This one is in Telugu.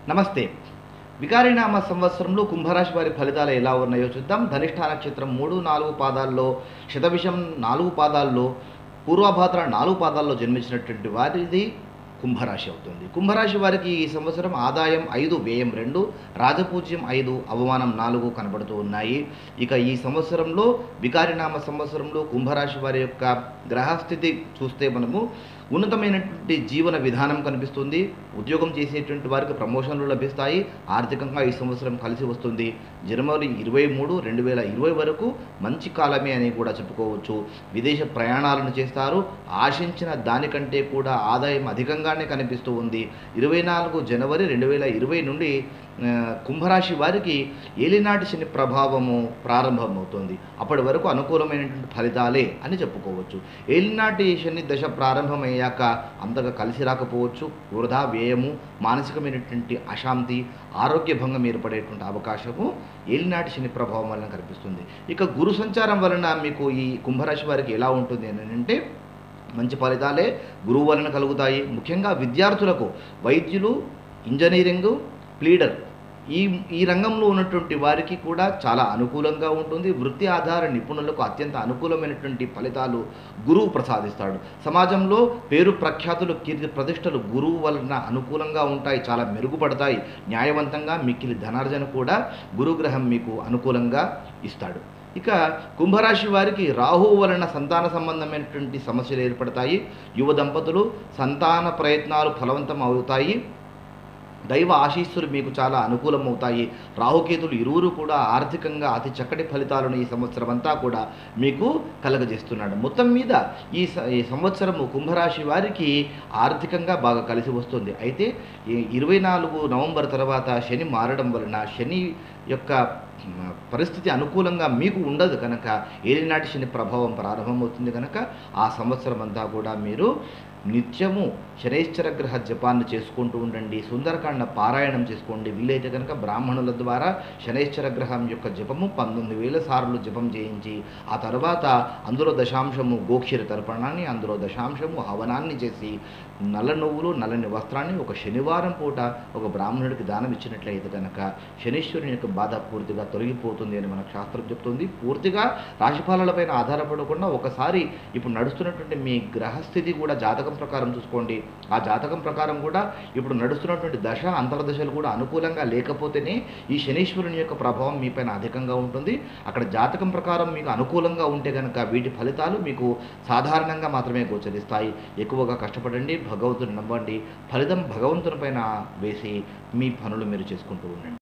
నమస్తే. వికారినామ సంవత్సరంలో కుంభరాశి వారి ఫలితాలు ఎలా ఉన్నాయో చూద్దాం. ధనిష్ఠ నక్షత్రం 3, 4 పాదాల్లో, శతభిషం 4 పాదాల్లో, పూర్వభాద్ర 4 పాదాల్లో జన్మించినటువంటి వారిది కుంభరాశి అవుతుంది. కుంభరాశి వారికి ఈ సంవత్సరం ఆదాయం 5, వ్యయం 2, రాజపూజ్యం 5, అవమానం 4 కనబడుతూ ఉన్నాయి. ఇక ఈ సంవత్సరంలో వికారినామ సంవత్సరంలో కుంభరాశి వారి యొక్క గ్రహస్థితి చూస్తే మనము ఉన్నతమైనటువంటి జీవన విధానం కనిపిస్తుంది. ఉద్యోగం చేసేటువంటి వారికి ప్రమోషన్లు లభిస్తాయి. ఆర్థికంగా ఈ సంవత్సరం కలిసి వస్తుంది. జనవరి 23, 2020 వరకు మంచి కాలమే అని కూడా చెప్పుకోవచ్చు. విదేశ ప్రయాణాలను చేస్తారు. ఆశించిన దానికంటే కూడా ఆదాయం అధికంగానే కనిపిస్తూ ఉంది. 24 జనవరి 2020 నుండి కుంభరాశి వారికి ఏలినాటి శని ప్రభావము ప్రారంభమవుతుంది. అప్పటి వరకు అనుకూలమైనటువంటి ఫలితాలే అని చెప్పుకోవచ్చు. ఏలినాటి శని దశ ప్రారంభమయ్యాక అంతగా కలిసి రాకపోవచ్చు. వృధా వ్యయము, మానసికమైనటువంటి అశాంతి, ఆరోగ్య భంగం ఏర్పడేటువంటి అవకాశము ఏలినాటి శని ప్రభావం వలన కనిపిస్తుంది. ఇక గురు సంచారం వలన మీకు ఈ కుంభరాశి వారికి ఎలా ఉంటుంది అని అంటే మంచి ఫలితాలే గురువు వలన కలుగుతాయి. ముఖ్యంగా విద్యార్థులకు వైద్యులు, ఇంజనీరింగు, ప్లీడర్ ఈ రంగంలో ఉన్నటువంటి వారికి కూడా చాలా అనుకూలంగా ఉంటుంది. వృత్తి ఆధార నిపుణులకు అత్యంత అనుకూలమైనటువంటి ఫలితాలు గురువు ప్రసాదిస్తాడు. సమాజంలో పేరు ప్రఖ్యాతులు, కీర్తి ప్రతిష్టలు గురువు వలన అనుకూలంగా ఉంటాయి, చాలా మెరుగుపడతాయి. న్యాయవంతంగా మిక్కిలి ధనార్జన కూడా గురుగ్రహం మీకు అనుకూలంగా ఇస్తాడు. ఇక కుంభరాశి వారికి రాహువు వలన సంతాన సంబంధమైనటువంటి సమస్యలు ఏర్పడతాయి. యువ దంపతులు సంతాన ప్రయత్నాలు ఫలవంతం అవుతాయి. దైవ ఆశీస్సులు మీకు చాలా అనుకూలమవుతాయి. రాహుకేతులు ఇరువురు కూడా ఆర్థికంగా అతి చక్కటి ఫలితాలను ఈ సంవత్సరం అంతా కూడా మీకు కలగజేస్తున్నాడు. మొత్తం మీద ఈ సంవత్సరము కుంభరాశి వారికి ఆర్థికంగా బాగా కలిసి వస్తుంది. అయితే 24 నవంబర్ తర్వాత శని మారడం వలన శని యొక్క పరిస్థితి అనుకూలంగా మీకు ఉండదు కనుక ఏలినాటి శని ప్రభావం ప్రారంభమవుతుంది కనుక ఆ సంవత్సరం అంతా కూడా మీరు నిత్యము శనైశ్చర గ్రహ జపాన్ని చేసుకుంటూ ఉండండి. సుందరకాండ పారాయణం చేసుకోండి. వీలైతే కనుక బ్రాహ్మణుల ద్వారా శనైశ్చర గ్రహం యొక్క జపము 19,000 సార్లు జపం చేయించి ఆ తర్వాత అందులో దశాంశము గోక్షీర తర్పణాన్ని, అందులో దశాంశము హవనాన్ని చేసి నల్ల నువ్వులు, నల్లని వస్త్రాన్ని ఒక శనివారం పూట ఒక బ్రాహ్మణుడికి దానం ఇచ్చినట్లయితే కనుక శనీశ్వరుని యొక్క బాధ పూర్తిగా తొలగిపోతుంది అని మనకు శాస్త్రం చెప్తుంది. పూర్తిగా రాశిఫలాలపైన ఆధారపడకుండా ఒకసారి ఇప్పుడు నడుస్తున్నటువంటి మీ గ్రహస్థితి కూడా జాతకం ప్రకారం చూసుకోండి. ఆ జాతకం ప్రకారం కూడా ఇప్పుడు నడుస్తున్నటువంటి దశ అంతర్దశలు కూడా అనుకూలంగా లేకపోతేనే ఈ శనీశ్వరుని యొక్క ప్రభావం మీపైన అధికంగా ఉంటుంది. అక్కడ జాతకం ప్రకారం మీకు అనుకూలంగా ఉంటే కనుక వీటి ఫలితాలు మీకు సాధారణంగా మాత్రమే గోచరిస్తాయి. ఎక్కువగా కష్టపడండి, భగవంతుని నమ్మండి, ఫలితం భగవంతుని పైన వేసి మీ పనులు మీరు చేసుకుంటూ ఉండండి.